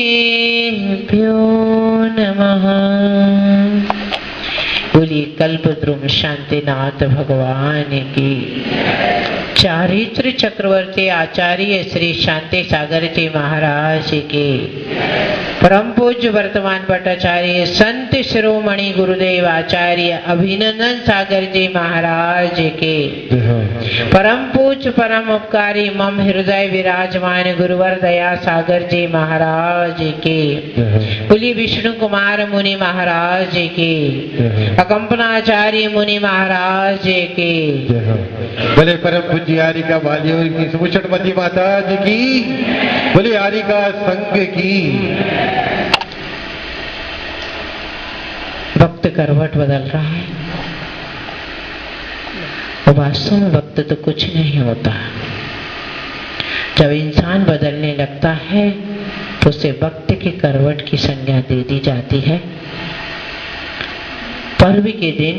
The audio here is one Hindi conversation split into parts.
गुरुदेवो नमः। बोलिए कल्पद्रुम शांतिनाथ भगवान की। चारित्र चक्रवर्ती आचार्य श्री शांति सागर जी महाराज के परम पूज्य वर्तमान भट्टाचार्य संत शिरोमणि गुरुदेव आचार्य अभिनंदन सागर जी महाराज के परम पूज्य परम उपकारी मम हृदय विराजमान गुरुवर दया सागर जी महाराज के। बोलिए विष्णु कुमार मुनि महाराज के, अकंपनाचार्य मुनि महाराज के। बोले परम पूज्य आरिका वालियों की सुमुचटमती माता जी की। बोले आरिका संघ की। वक्त करवट बदल रहा है और वास्तव में वक्त तो कुछ नहीं होता। जब इंसान बदलने लगता है तो उसे वक्त के करवट की संज्ञा दे दी जाती है। पर्व के दिन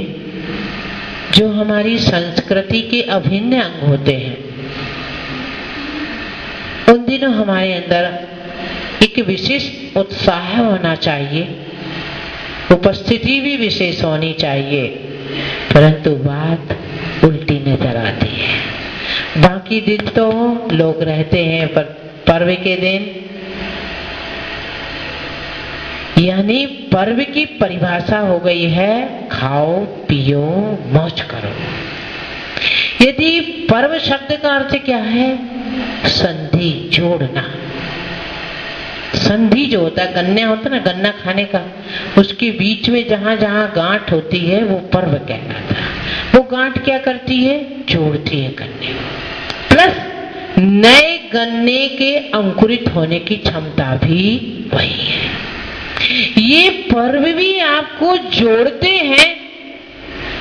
जो हमारी संस्कृति के अभिन्न अंग होते हैं, उन दिनों हमारे अंदर एक विशेष उत्साह होना चाहिए, उपस्थिति भी विशेष होनी चाहिए, परंतु बात उल्टी नजर आती है। बाकी दिन तो लोग रहते हैं, पर पर्व के दिन यानी पर्व की परिभाषा हो गई है खाओ पियो मौज करो। यदि पर्व शब्द का अर्थ क्या है? संधि, जोड़ना। संधि जो होता है, गन्ना होता है ना, गन्ना खाने का, उसके बीच में जहां जहां गांठ होती है वो पर्व कहलाता है। वो गांठ क्या करती है? जोड़ती है गन्ने को। प्लस नए गन्ने के अंकुरित होने की क्षमता भी वही है। ये पर्व भी आपको जोड़ते हैं,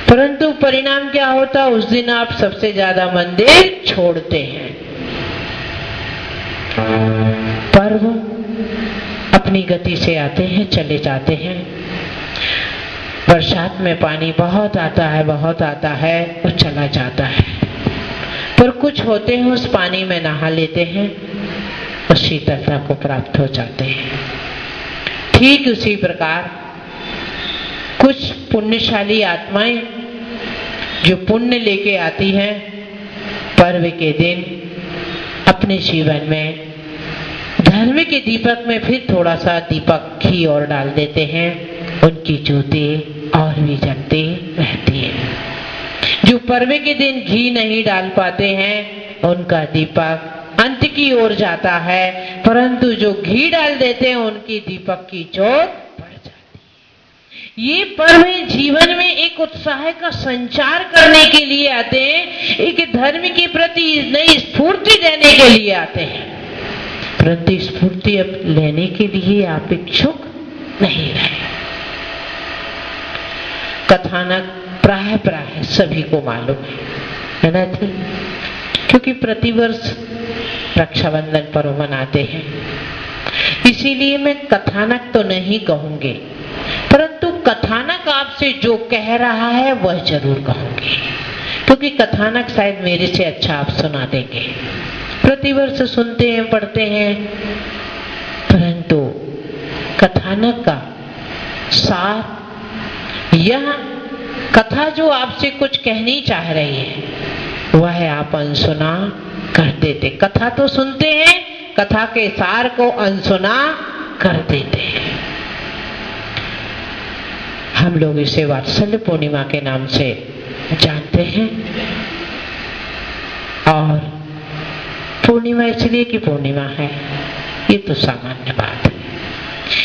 परंतु परिणाम क्या होता? उस दिन आप सबसे ज्यादा मंदिर छोड़ते हैं। पर्व अपनी गति से आते हैं, चले जाते हैं। बरसात में पानी बहुत आता है और चला जाता है, पर कुछ होते हैं उस पानी में नहा लेते हैं और शीतलता को प्राप्त हो जाते हैं। ठीक उसी प्रकार कुछ पुण्यशाली आत्माएं जो पुण्य लेके आती हैं, पर्व के दिन अपने जीवन में धर्म के दीपक में फिर थोड़ा सा दीपक घी और डाल देते हैं। उनकी ज्योति और भी जलती रहती है। जो पर्व के दिन घी नहीं डाल पाते हैं, उनका दीपक अंत की ओर जाता है, परंतु जो घी डाल देते हैं उनकी दीपक की ज्योत बढ़ जाती है। ये पर्व जीवन में एक उत्साह का संचार करने के लिए आते हैं, एक धर्म के प्रति नई स्फूर्ति देने के लिए आते हैं, परंतु स्फूर्ति अब लेने के लिए आप इच्छुक नहीं रहे। कथानक प्राय सभी को मालूम है ना जी, क्योंकि प्रतिवर्ष रक्षाबंधन पर्व मनाते हैं। इसीलिए मैं कथानक तो नहीं कहूंगी, परंतु कथानक आपसे जो कह रहा है वह जरूर कहूंगी, क्योंकि कथानक शायद मेरे से अच्छा आप सुना देंगे। प्रतिवर्ष सुनते हैं, पढ़ते हैं, परंतु कथानक का सार, यह कथा जो आपसे कुछ कहनी चाह रही है वह आप अनसुना कर देते। कथा तो सुनते हैं, कथा के सार को अनसुना कर देते हैं। हम लोग इसे वात्सल्य पूर्णिमा के नाम से जानते हैं, और पूर्णिमा इसलिए कि पूर्णिमा है, ये तो सामान्य बात है,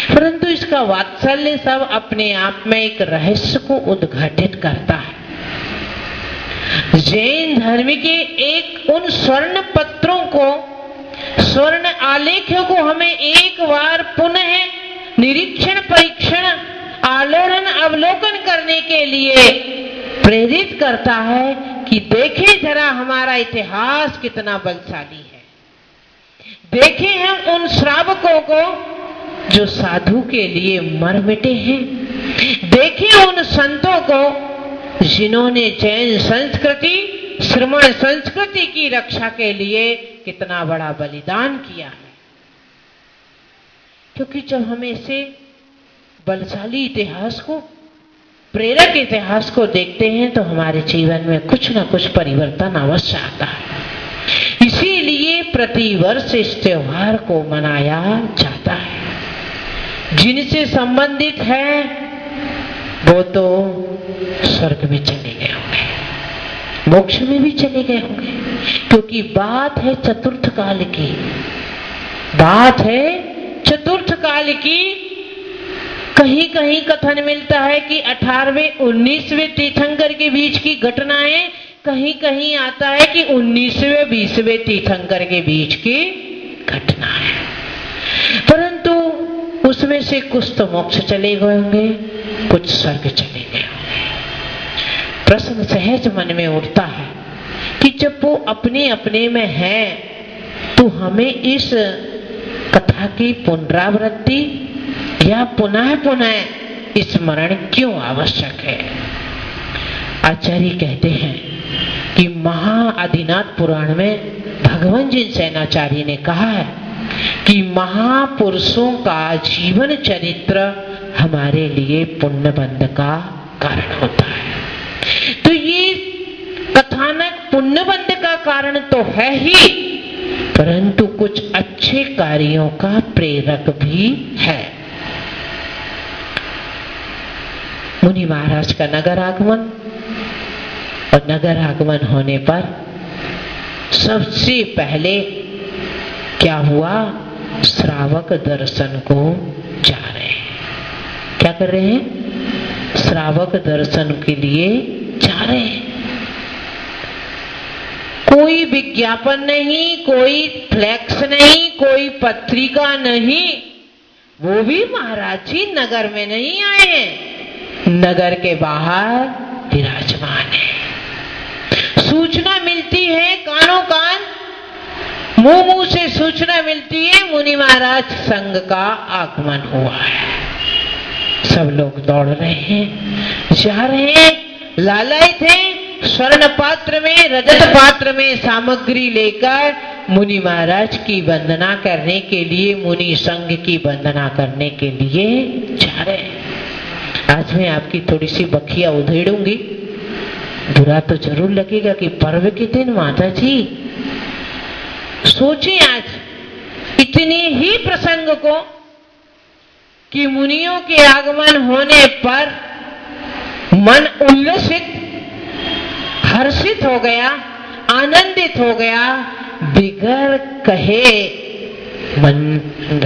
परंतु इसका वात्सल्य सब अपने आप में एक रहस्य को उद्घाटित करता है। जैन धर्म के एक उन स्वर्ण पत्रों को, स्वर्ण आलेखों को हमें एक बार पुनः निरीक्षण, परीक्षण, आलोड़न, अवलोकन करने के लिए प्रेरित करता है कि देखें जरा हमारा इतिहास कितना बलशाली है। देखें हम उन श्रावकों को जो साधु के लिए मर मिटे हैं। देखें उन संतों को जिन्होंने जैन संस्कृति, श्रमण संस्कृति की रक्षा के लिए कितना बड़ा बलिदान किया है। क्योंकि जब हम ऐसे बलशाली इतिहास को, प्रेरक इतिहास को देखते हैं तो हमारे जीवन में कुछ ना कुछ परिवर्तन अवश्य आता है। इसीलिए प्रतिवर्ष इस त्योहार को मनाया जाता है। जिनसे संबंधित है वो तो स्वर्ग में चले गए होंगे, मोक्ष में भी चले गए होंगे, क्योंकि बात है चतुर्थ काल की, बात है चतुर्थ काल की। कहीं कहीं कथन मिलता है कि 18वें 19वें तीर्थंकर के बीच की घटनाएं, कहीं कहीं आता है कि 19वें 20वें तीर्थंकर के बीच की घटना है। परंतु उसमें से कुछ तो मोक्ष चले गए होंगे, कुछ स्वर्ग चले गए होंगे। प्रश्न सहज मन में उठता है कि जब वो अपने अपने में है तो हमें इस कथा की पुनरावृत्ति या पुनः पुनः स्मरण क्यों आवश्यक है। आचार्य कहते हैं कि महाआदिनाथ पुराण में भगवान जी सेनाचार्य ने कहा है कि महापुरुषों का जीवन चरित्र हमारे लिए पुण्यबंध का कारण होता है। तो ये कथानक पुण्यबंध का कारण तो है ही, परंतु कुछ अच्छे कार्यों का प्रेरक भी है। मुनि महाराज का नगर आगमन, और नगर आगमन होने पर सबसे पहले क्या हुआ, श्रावक दर्शन को जा रहे हैं। क्या कर रहे हैं, श्रावक दर्शन के लिए जा रहे हैं। कोई विज्ञापन नहीं, कोई फ्लैक्स नहीं, कोई पत्रिका नहीं, वो भी महाराज जी नगर में नहीं आए हैं, नगर के बाहर विराजमान है। सूचना मिलती है कानों कान, मुंह मुंह से सूचना मिलती है, मुनि महाराज संघ का आगमन हुआ है। सब लोग दौड़ रहे हैं, जा रहे हैं, लालायित हैं, स्वर्ण पात्र में, रजत पात्र में सामग्री लेकर मुनि महाराज की वंदना करने के लिए, मुनि संघ की वंदना करने के लिए जा रहे हैं। आज मैं आपकी थोड़ी सी बखिया उधेड़ूंगी, बुरा तो जरूर लगेगा कि पर्व के दिन माता जी सोचे आज इतने ही प्रसंग को कि मुनियों के आगमन होने पर मन उल्लसित, हर्षित हो गया, आनंदित हो गया, बिगर कहे मन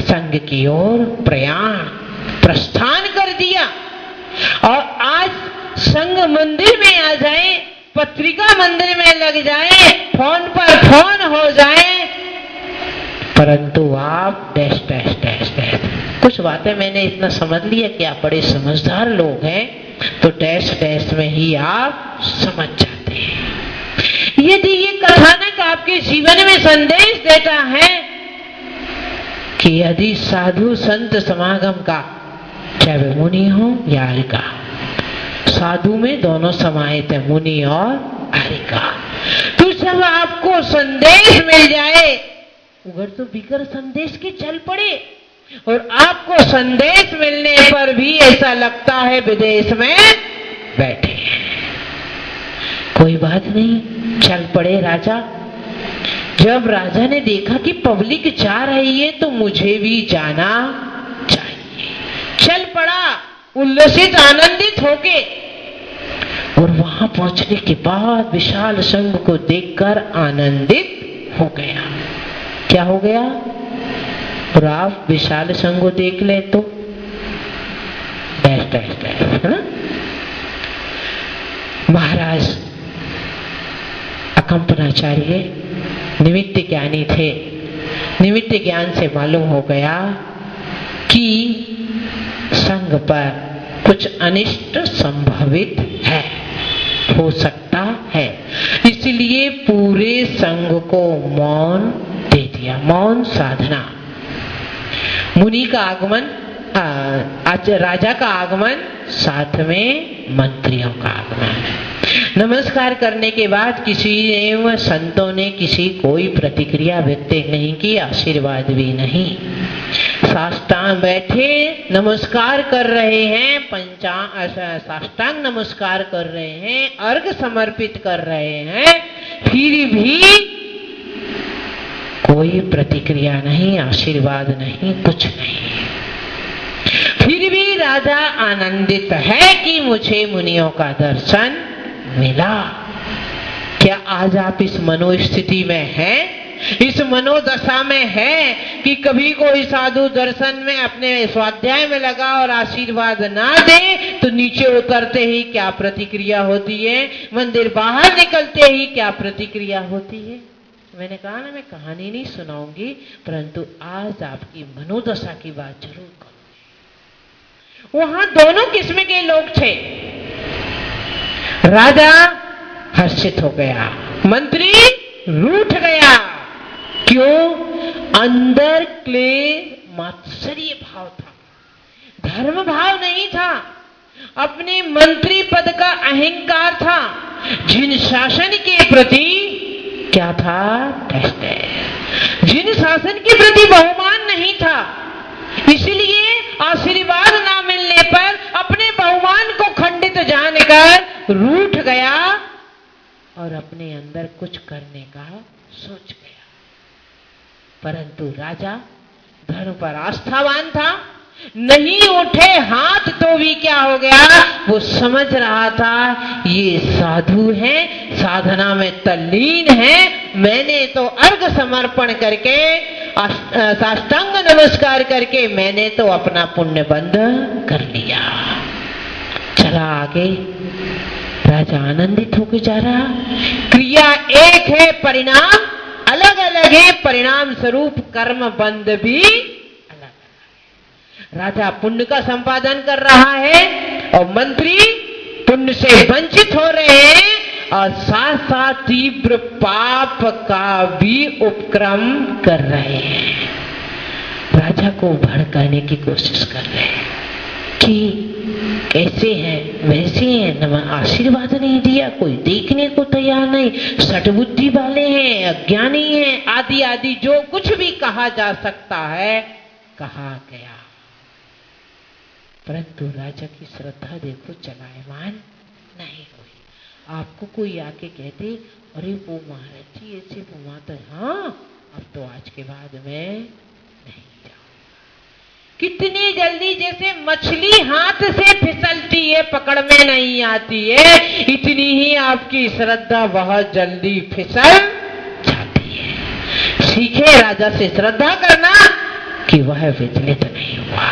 संघ की ओर प्रस्थान कर दिया। और आज संघ मंदिर में आ जाए, पत्रिका मंदिर में लग जाए, फोन पर फोन हो जाए, परंतु आप डैश डैश डैश डैश, कुछ बातें मैंने इतना समझ लिया कि आप बड़े समझदार लोग हैं, तो डैश डैश में ही आप समझ जाते हैं। यदि ये कथानक आपके जीवन में संदेश देता है कि यदि साधु संत समागम का, चाहे वे मुनि हो या आर्यिका, साधु में दोनों समाहित है, मुनि और आर्यिका, तो जब आपको संदेश मिल जाए, उगर तो बिगर संदेश के चल पड़े, और आपको संदेश मिलने पर भी ऐसा लगता है विदेश में बैठे हैं। कोई बात नहीं, चल पड़े राजा। जब राजा ने देखा कि पब्लिक जा रही है तो मुझे भी जाना चाहिए, चल पड़ा उल्लसित आनंदित होके। और वहां पहुंचने के बाद विशाल संघ को देखकर आनंदित हो गया। क्या हो गया, और आप विशाल संघ को देख ले तो डैश डैश डैश, है ना। महाराज अकंपनाचार्य निमित्त ज्ञानी थे। निमित्त ज्ञान से मालूम हो गया कि संघ पर कुछ अनिष्ट संभावित है, हो सकता है, इसलिए पूरे संघ को मौन दे दिया, मौन साधना। मुनि का आगमन, राजा का आगमन, साथ में मंत्रियों का आगमन। नमस्कार करने के बाद किसी ने, संतों ने किसी कोई प्रतिक्रिया व्यक्त नहीं की, आशीर्वाद भी नहीं। साष्टांग बैठे नमस्कार कर रहे हैं, साष्टांग नमस्कार कर रहे हैं, अर्घ समर्पित कर रहे हैं, फिर भी कोई प्रतिक्रिया नहीं, आशीर्वाद नहीं, कुछ नहीं। फिर भी राजा आनंदित है कि मुझे मुनियों का दर्शन मिला। क्या आज आप इस मनोस्थिति में हैं, इस मनोदशा में है कि कभी कोई साधु दर्शन में अपने स्वाध्याय में लगा और आशीर्वाद ना दे तो नीचे उतरते ही क्या प्रतिक्रिया होती है, मंदिर बाहर निकलते ही क्या प्रतिक्रिया होती है? मैंने कहा ना, मैं कहानी नहीं सुनाऊंगी, परंतु आज आपकी मनोदशा की बात जरूर करूं। वहां दोनों किस्म के लोग थे। राजा हर्षित हो गया, मंत्री रूठ गया। क्यों? अंदर क्लेश मात्सर्य भाव था, धर्म भाव नहीं था, अपने मंत्री पद का अहंकार था, जिन शासन के प्रति क्या था? जिन शासन के प्रति बहुमान नहीं था, इसलिए आशीर्वाद ना मिलने पर अपने बहुमान को खंडित जानकर रूठ गया और अपने अंदर कुछ करने का सोच गया। परंतु राजा धर्म पर आस्थावान था, नहीं उठे हाथ तो भी क्या हो गया, वो समझ रहा था ये साधु है, साधना में तल्लीन है, मैंने तो अर्घ समर्पण करके साष्टांग नमस्कार करके मैंने तो अपना पुण्य बंद कर लिया। चला आगे, राजा आनंदित होकर जा रहा। क्रिया एक है, परिणाम अलग अलग है, परिणाम स्वरूप कर्म बंध भी अलग अलग है। राजा पुण्य का संपादन कर रहा है और मंत्री पुण्य से वंचित हो रहे हैं और साथ साथ तीव्र पाप का भी उपक्रम कर रहे हैं। राजा को भड़काने की कोशिश कर रहे हैं कि कैसे हैं, वैसे हैं, आशीर्वाद नहीं दिया, कोई देखने को तैयार नहीं, सटबुद्धि वाले हैं, अज्ञानी हैं, आदि आदि जो कुछ भी कहा जा सकता है कहा गया। परंतु राजा की श्रद्धा देखो चलायमान नहीं हुई। आपको कोई आके कहते अरे वो महाराज जी ऐसे घुमाते, हाँ अब तो आज के बाद में नहीं जाऊंगा। कितनी जल्दी जैसे मछली हाथ से फिसलती है, पकड़ में नहीं आती है, इतनी ही आपकी श्रद्धा बहुत जल्दी फिसल जाती है। सीखे राजा से श्रद्धा करना कि वह विचलित नहीं हुआ।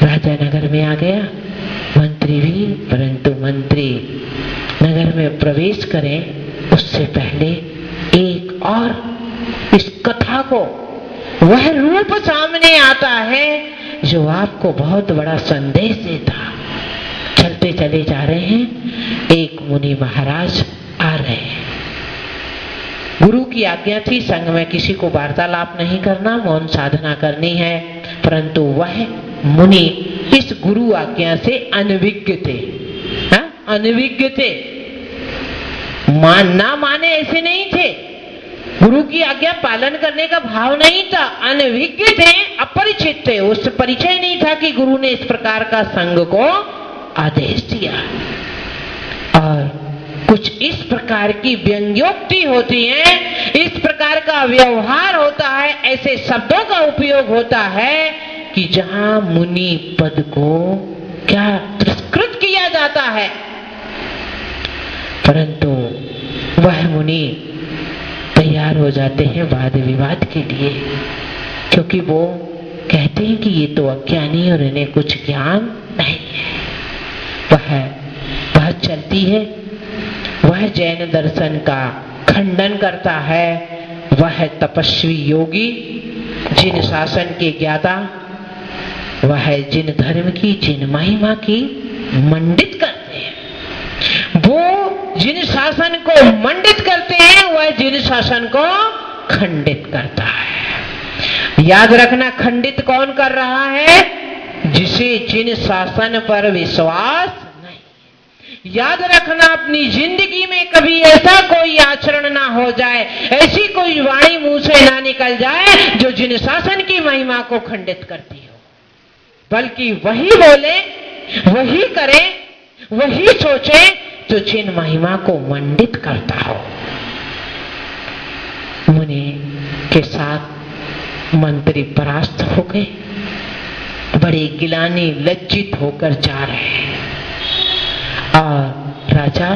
राजा नगर में आ गया, मंत्री भी, परंतु मंत्री नगर में प्रवेश करें उससे पहले एक और इस कथा को वह रूप सामने आता है जो आपको बहुत बड़ा संदेश देता। चलते चले जा रहे हैं, एक मुनि महाराज आ रहे हैं। गुरु की आज्ञा थी संघ में किसी को वार्तालाप नहीं करना, मौन साधना करनी है, परंतु वह मुनि इस गुरु आज्ञा से अनभिज्ञ थे। अनभिज्ञ थे, ना माने ऐसे नहीं थे, गुरु की आज्ञा पालन करने का भाव नहीं था, अनभिज्ञ थे, अपरिचित थे, उस परिचय नहीं था कि गुरु ने इस प्रकार का संघ को आदेश दिया। और कुछ इस प्रकार की व्यंग्योक्ति होती है, इस प्रकार का व्यवहार होता है, ऐसे शब्दों का उपयोग होता है कि जहां मुनि पद को क्या तिरस्कृत किया जाता है। परंतु वह मुनि तैयार हो जाते हैं वाद विवाद के लिए, क्योंकि वो कहते हैं कि ये तो अज्ञानी और इन्हें कुछ ज्ञान नहीं है। वह बात चलती है, वह जैन दर्शन का खंडन करता है, वह तपस्वी योगी, जिन शासन के ज्ञाता, वह जिन धर्म की, जिन महिमा की मंडित करते हैं, वो जिन शासन को मंडित करते हैं, वह जिन शासन को खंडित करता है। याद रखना, खंडित कौन कर रहा है? जिसे जिन शासन पर विश्वास नहीं, याद रखना, अपनी जिंदगी में कभी ऐसा कोई आचरण ना हो जाए, ऐसी कोई वाणी मुंह से ना निकल जाए जो जिन शासन की महिमा को खंडित करती हो, बल्कि वही बोले, वही करे, वही सोचे जो जिन महिमा को मंडित करता हो। मुनि के साथ मंत्री परास्त हो गए, बड़े गिलानी लज्जित होकर जा रहे हैं। और राजा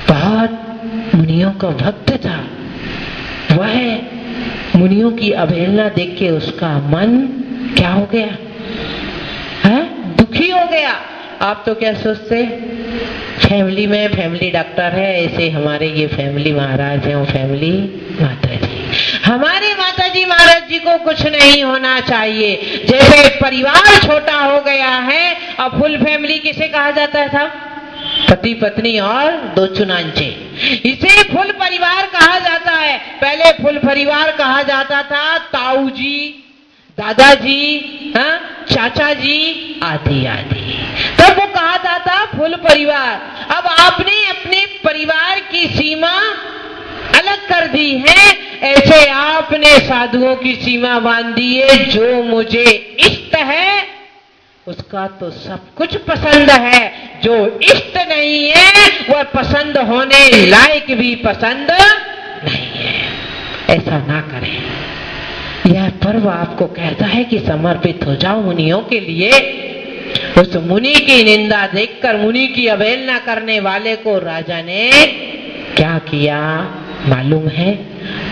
बहुत मुनियों का भक्त था। वह मुनियों की अवहेलना देख के उसका मन क्या हो गया है? दुखी हो गया। आप तो क्या सोचते, फैमिली में फैमिली डॉक्टर है, ऐसे हमारे ये फैमिली महाराज है, वो फैमिली माता जी। हमारे माता जी महाराज जी को कुछ नहीं होना चाहिए। जैसे परिवार छोटा हो गया है, अब फुल फैमिली किसे कहा जाता था? पति पत्नी और 2 चुनांचे, इसे फुल परिवार कहा जाता है। पहले फुल परिवार कहा जाता था ताऊ जी, दादाजी, हाँ, चाचा जी आदि आदि, तब वो कहा जाता फुल परिवार। अब आपने अपने परिवार की सीमा अलग कर दी है, ऐसे आपने साधुओं की सीमा बांध दी है। जो मुझे इष्ट है उसका तो सब कुछ पसंद है, जो इष्ट नहीं है वह पसंद होने लायक भी पसंद नहीं है। ऐसा ना करें। यह पर्व आपको कहता है कि समर्पित हो जाओ मुनियों के लिए। उस मुनि की निंदा देखकर, मुनि की अवहेलना करने वाले को राजा ने क्या किया मालूम है?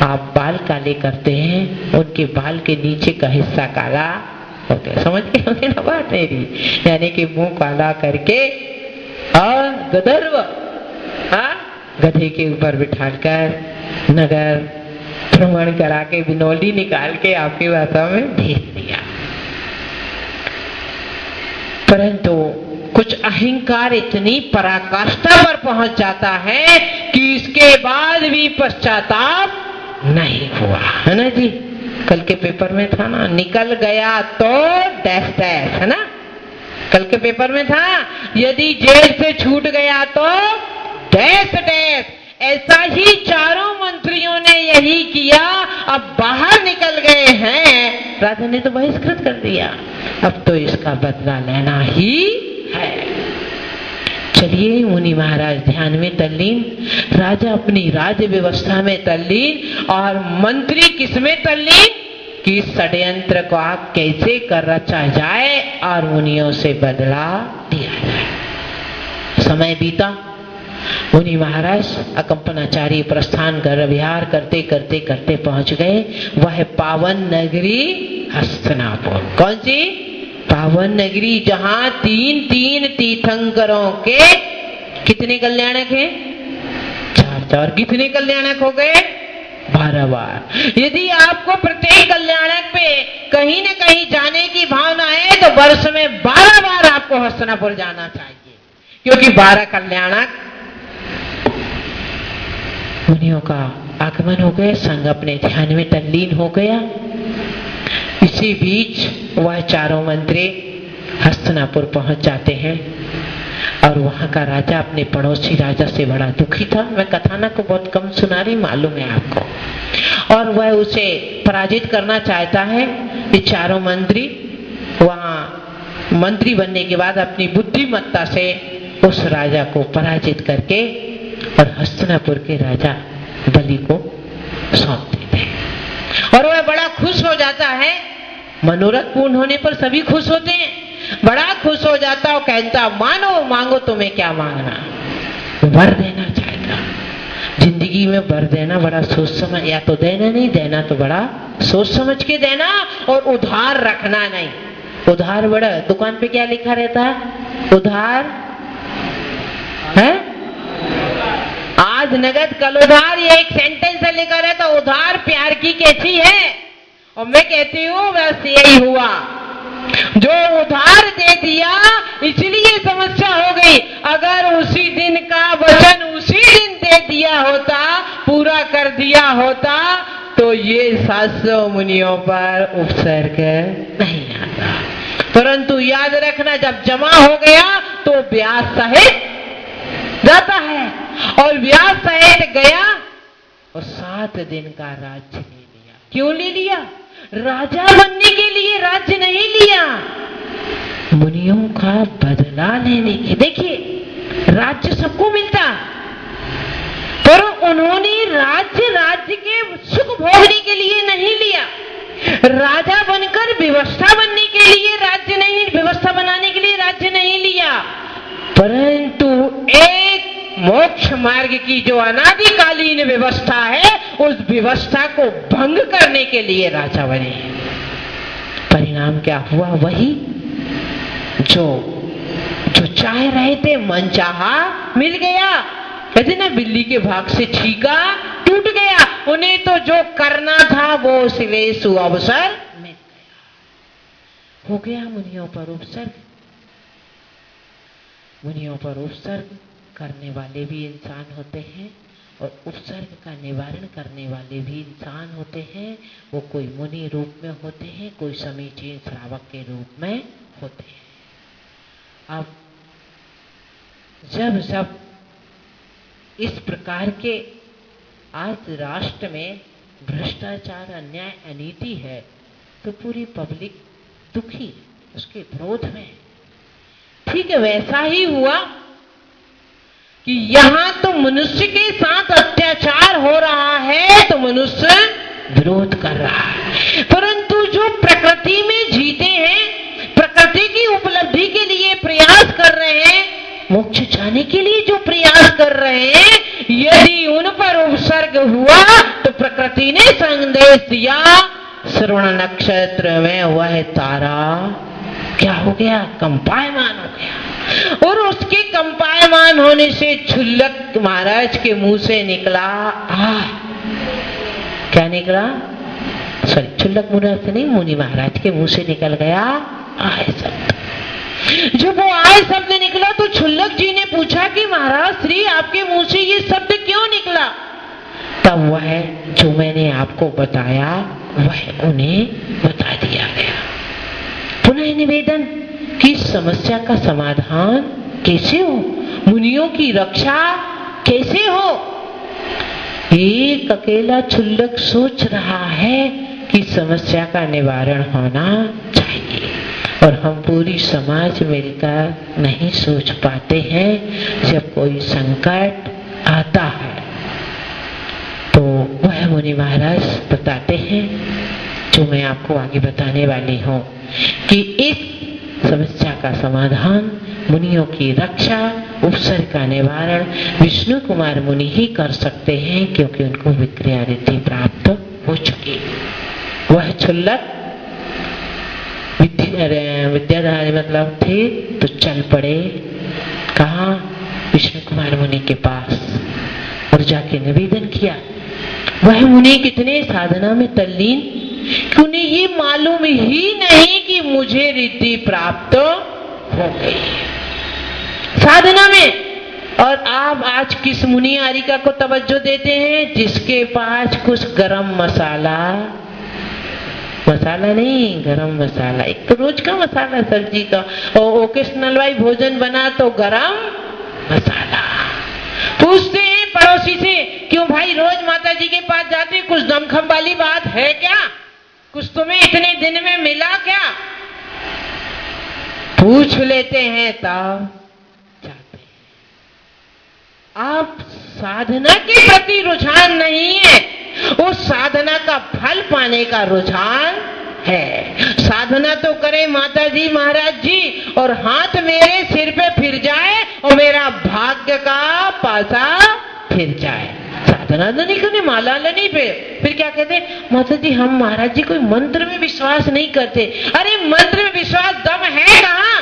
आप बाल काले करते हैं, उनके बाल के नीचे का हिस्सा काला हो गया। समझ के होंगे ना बात मेरी? यानी कि मुंह काला करके और गदर्व, गधे के ऊपर बिठाकर नगर भ्रमण करा के बिनौली निकाल के आपकी भाषा में भेज दिया। परंतु कुछ अहंकार इतनी पराकाष्ठा पर पहुंच जाता है कि इसके बाद भी पश्चाताप नहीं हुआ, है ना जी? कल के पेपर में था ना, निकल गया तो डैश डैश, है ना? कल के पेपर में था, यदि जेल से छूट गया तो डैश डैश। ऐसा ही चारों मंत्रियों ने यही किया। अब बाहर निकल गए हैं, राजा ने तो बहिष्कृत कर दिया, अब तो इसका बदला लेना ही है। चलिए मुनि महाराज ध्यान में तल्लीन, राजा अपनी राज्य व्यवस्था में तल्लीन और मंत्री किसमें तल्लीन कि षड्यंत्र को आप कैसे कर रचा जाए और मुनियों से बदला दिया जाए। समय बीता, मुनि महाराज अकंपनाचारी प्रस्थान कर विहार करते करते करते पहुंच गए वह पावन नगरी हस्तिनापुर। कौन सी पावन नगरी? जहां 3 तीर्थंकरों के कितने कल्याणक हैं? 4। कितने कल्याणक हो गए? 12 बार। यदि आपको प्रत्येक कल्याणक पे कहीं न कहीं जाने की भावना है तो वर्ष में 12 बार आपको हस्तिनापुर जाना चाहिए, क्योंकि 12 कल्याणक मुनियों का आगमन हो गया। संग अपने ध्यान में तल्लीन हो गया। इसी बीच वह चारों मंत्री हस्तिनापुर पहुंच जाते हैं और वहां का राजा अपने पड़ोसी राजा से बड़ा दुखी था। मैं कथानक को बहुत कम सुना रही, मालूम है आपको। और वह उसे पराजित करना चाहता है। ये चारों मंत्री वहां मंत्री बनने के बाद अपनी बुद्धिमत्ता से उस राजा को पराजित करके और हस्तिनापुर के राजा बलि को सौंप देते हैं। और वह बड़ा खुश हो जाता है। मनोरथ पूर्ण होने पर सभी खुश होते हैं। बड़ा खुश हो जाता और कहता मानो मांगो, तुम्हें क्या मांगना? वर देना चाहता। जिंदगी में वर देना बड़ा सोच समझ, या तो देना नहीं देना तो बड़ा सोच समझ के देना, और उधार रखना नहीं। उधार बड़ा, दुकान पे क्या लिखा रहता है? उधार है, आज नगद कल उधार। ये एक सेंटेंस से लिखा रहता। उधार प्यार की कैसी है? और मैं कहती हूँ बस यही हुआ, जो उधार दे दिया इसलिए समस्या हो गई। अगर उसी दिन का वचन उसी दिन दे दिया होता, पूरा कर दिया होता, तो ये 700 मुनियों पर उपसर्ग नहीं आता। परंतु याद रखना, जब जमा हो गया तो व्यास सहित जाता है, और व्यास सहित गया और 7 दिन का राज्य ले लिया। क्यों ले लिया? राजा बनने के लिए राज्य नहीं लिया, मुनियों का बदला लेने के। देखिए, राज्य सबको मिलता, पर उन्होंने राज्य के सुख भोगने के लिए नहीं लिया। राजा बनकर व्यवस्था बनने के लिए राज्य नहीं, व्यवस्था बनाने के लिए राज्य नहीं लिया, परंतु एक मोक्ष मार्ग की जो अनादिकालीन व्यवस्था है, उस व्यवस्था को भंग करने के लिए राजा बने। परिणाम क्या हुआ? वही जो चाह रहे थे मनचाहा मिल गया। कहते ना, बिल्ली के भाग से छीका टूट गया। उन्हें तो जो करना था वो सिवेशु अवसर मिल गया। हो गया मुनियों पर उपसर्ग। मुनियों पर उपसर्ग करने वाले भी इंसान होते हैं, और उपसर्ग का निवारण करने वाले भी इंसान होते हैं। वो कोई मुनि रूप में होते हैं, कोई समीचीन श्रावक के रूप में होते हैं। अब जब इस प्रकार के आज राष्ट्र में भ्रष्टाचार, अन्याय, अनीति है, तो पूरी पब्लिक दुखी, उसके विरोध में। ठीक है, वैसा ही हुआ कि यहां तो मनुष्य के साथ अत्याचार हो रहा है, तो मनुष्य विरोध कर रहा है। परंतु जो प्रकृति में जीते हैं, प्रकृति की उपलब्धि के लिए प्रयास कर रहे हैं, मोक्ष जाने के लिए जो प्रयास कर रहे हैं, यदि उन पर उपसर्ग हुआ तो प्रकृति ने संदेश दिया, श्रवण नक्षत्र में वह तारा क्या हो गया? कंपायमान हो गया। और उसके कंपायमान होने से छुल्लक महाराज के मुंह से निकला क्या निकला? सॉरी, छुल्लक महाराज से नहीं, मुनि महाराज के मुंह से निकल गया आय शब्द। जब वो आय शब्द निकला तो छुल्लक जी ने पूछा कि महाराज श्री, आपके मुंह से ये शब्द क्यों निकला? तब वह जो मैंने आपको बताया वह उन्हें बता दिया गया। पुनः निवेदन कि समस्या का समाधान कैसे हो, मुनियों की रक्षा कैसे हो। एक अकेला छुल्लक सोच रहा है कि समस्या का निवारण होना चाहिए, और हम पूरी समाज मिलकर नहीं सोच पाते हैं। जब कोई संकट आता है तो वह मुनि महाराज बताते हैं, जो मैं आपको आगे बताने वाली हूं, कि इस समस्या का समाधान, मुनियों की रक्षा, उपसर्ग का निवारण विष्णु कुमार मुनि ही कर सकते हैं, क्योंकि उनको विक्रिया रिद्धि प्राप्त हो चुकी। वह छुल्लक विद्याधारी मतलब थे, तो चल पड़े कहा? विष्णु कुमार मुनि के पास, और जाके निवेदन किया। वह मुनि कितने साधना में तल्लीन कि उन्हें ये मालूम ही नहीं कि मुझे रिद्धि प्राप्त हो गई साधना में। और आप आज किस मुनि आरिका को तवज्जो देते हैं? जिसके पास कुछ गरम मसाला नहीं, गरम मसाला, एक तो रोज का मसाला सब्जी का, और ओकेशनल वाई भोजन बना तो गरम मसाला। पूछते हैं पड़ोसी से, क्यों भाई रोज माता जी के पास जाते, कुछ दमखम वाली बात है क्या? कुछ तुम्हें इतने दिन में मिला क्या? पूछ लेते हैं तब जाते हैं। आप साधना के प्रति रुझान नहीं है, वो साधना का फल पाने का रुझान है। साधना तो करे माता जी महाराज जी, और हाथ मेरे सिर पे फिर जाए और मेरा भाग्य का पासा फिर जाए। साधना तो नहीं करने, माला नहीं पे, फिर क्या कहते? माता जी हम महाराज जी कोई मंत्र में विश्वास नहीं करते। अरे मंत्र में विश्वास दम है कहां?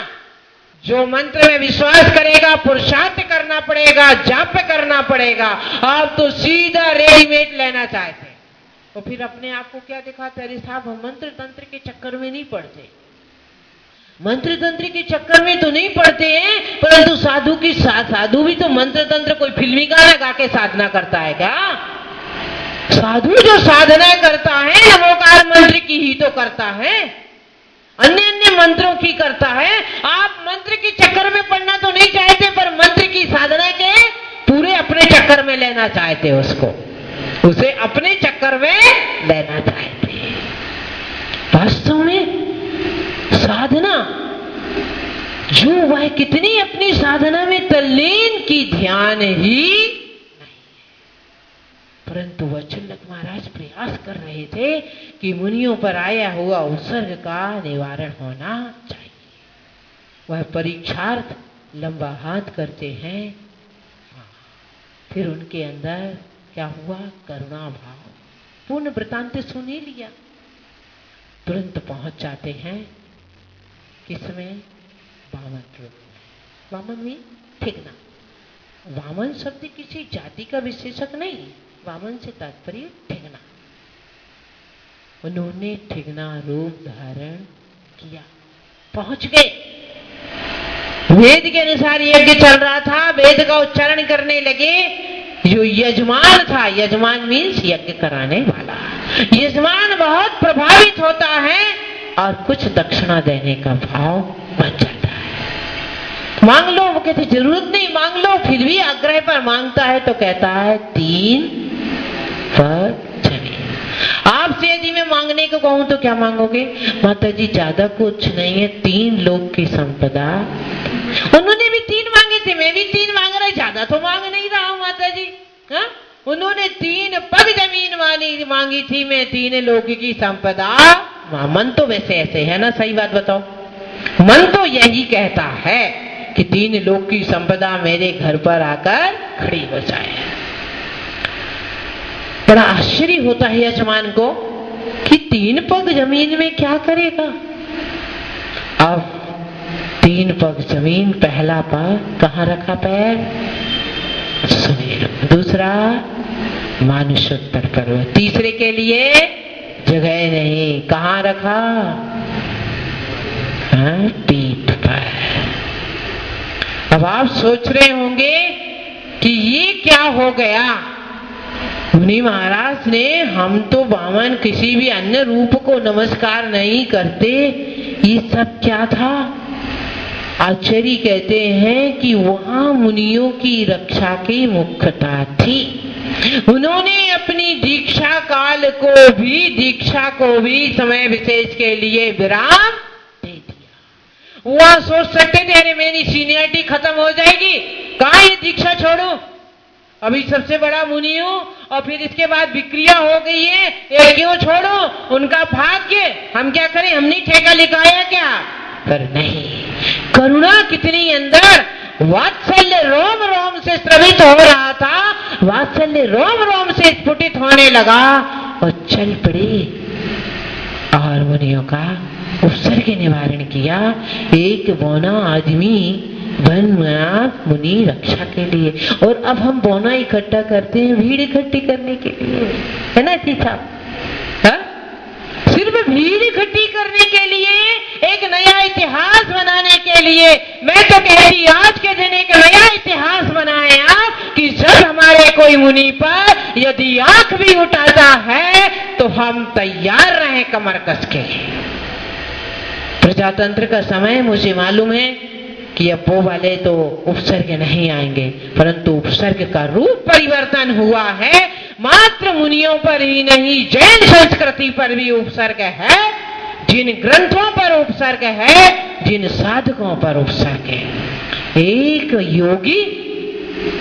जो मंत्र में विश्वास करेगा पुरुषार्थ करना पड़ेगा, जाप करना पड़ेगा। आप तो सीधा रेडीमेड लेना चाहते, तो फिर अपने आप को क्या दिखाते? अरे साहब हम मंत्र तंत्र के चक्कर में नहीं पड़ते, मंत्र तंत्र के चक्कर में तो नहीं पड़ते हैं, परंतु साधु भी तो मंत्र तंत्र कोई फिल्मी गाना गा के साधना करता है क्या? साधु जो साधना करता है नमोकार मंत्र की ही तो करता है। अन्य अन्य मंत्रों की करता है। आप मंत्र के चक्कर में पड़ना तो नहीं चाहते, पर मंत्र की साधना के पूरे अपने चक्कर में लेना चाहते, उसे अपने चक्कर में लेना चाहते। वास्तव में साधना जो वह कितनी अपनी साधना में तल्लीन की ध्यान ही नहीं, परंतु वत्सलक महाराज प्रयास कर रहे थे कि मुनियों पर आया हुआ उत्सर्ग का निवारण होना चाहिए। वह परीक्षार्थ लंबा हाथ करते हैं, फिर उनके अंदर क्या हुआ, करुणा भाव। पूर्ण वृतांत सुन ही लिया, तुरंत पहुंच जाते हैं किसमें, वामन रूप। वामन में ठिकना, वामन शब्द किसी जाति का विशेषक नहीं, वामन से तात्पर्य ठिकना। उन्होंने ठिकना रूप धारण किया, पहुंच गए। वेद के अनुसार यज्ञ चल रहा था, वेद का उच्चारण करने लगे। जो यजमान था, यजमान मीन्स यज्ञ कराने वाला, यजमान बहुत प्रभावित होता है और कुछ दक्षिणा देने का भाव बन जाता है। मांग लो, वो कहते जरूरत नहीं, मांग लो। फिर भी आग्रह पर मांगता है तो कहता है 3 पग जमीन। आपसे यदि मैं मांगने को कहूं तो क्या मांगोगे? माता जी ज्यादा कुछ नहीं है, 3 लोक की संपदा। उन्होंने भी 3 मांगे थे, मैं भी 3 मांग रहा, ज्यादा तो मांग नहीं रहा हूं माता जी। हाँ? उन्होंने 3 पग जमीन वाली मांगी थी, मैं 3 लोक की संपदा। मन तो वैसे ऐसे है ना, सही बात बताओ, मन तो यही कहता है कि 3 लोक की संपदा मेरे घर पर आकर खड़ी हो जाए। बड़ा आश्चर्य होता है यजमान को कि 3 पग जमीन में क्या करेगा। अब 3 पग जमीन, पहला पग कहां रखा पैर, सुमेरु, दूसरा मानुषोत्तर पर्वत, तीसरे के लिए जगह नहीं, कहां रखा, पीठ पर। अब आप सोच रहे होंगे कि ये क्या हो गया। मुनि महाराज ने, हम तो वामन किसी भी अन्य रूप को नमस्कार नहीं करते, ये सब क्या था। आचार्य कहते हैं कि वहां मुनियों की रक्षा की मुख्यता थी। उन्होंने अपनी दीक्षा काल को भी समय विशेष के लिए विराम दे दिया। वह सोच सकते थे अरे मेरी सीनियरिटी खत्म हो जाएगी, कहां ये दीक्षा छोड़ो, अभी सबसे बड़ा मुनि हूं और फिर इसके बाद विक्रिया हो गई है, ये क्यों छोड़ो, उनका भाग्य, हम क्या करें, हमने ठेका लिखाया क्या। पर नहीं, करुणा कितनी अंदर, वात्सल्य रोम रोम से स्रवित हो रहा था, वात्सल्य रोम रोम से स्फुटित होने लगा और चल पड़ी और मुनियों का उपसर्ग निवारण किया। एक बौना आदमी बन गया मुनि रक्षा के लिए, और अब हम बौना इकट्ठा करते हैं भीड़ इकट्ठी करने के लिए, है ना जी साहब, सिर्फ भीड़ इकट्ठी करने के लिए, एक नया इतिहास बनाने के लिए। मैं तो कहती आज के दिन एक नया इतिहास बनाए आप कि जब हमारे कोई मुनि पर यदि आंख भी उठाता है तो हम तैयार रहें कमर कस के। प्रजातंत्र का समय मुझे मालूम है कि अब वो वाले तो उपसर्ग नहीं आएंगे, परंतु उपसर्ग का रूप परिवर्तन हुआ है। मात्र मुनियों पर ही नहीं, जैन संस्कृति पर भी उपसर्ग है, जिन ग्रंथों पर उपसर्ग है, जिन साधकों पर उपसर्ग है। एक योगी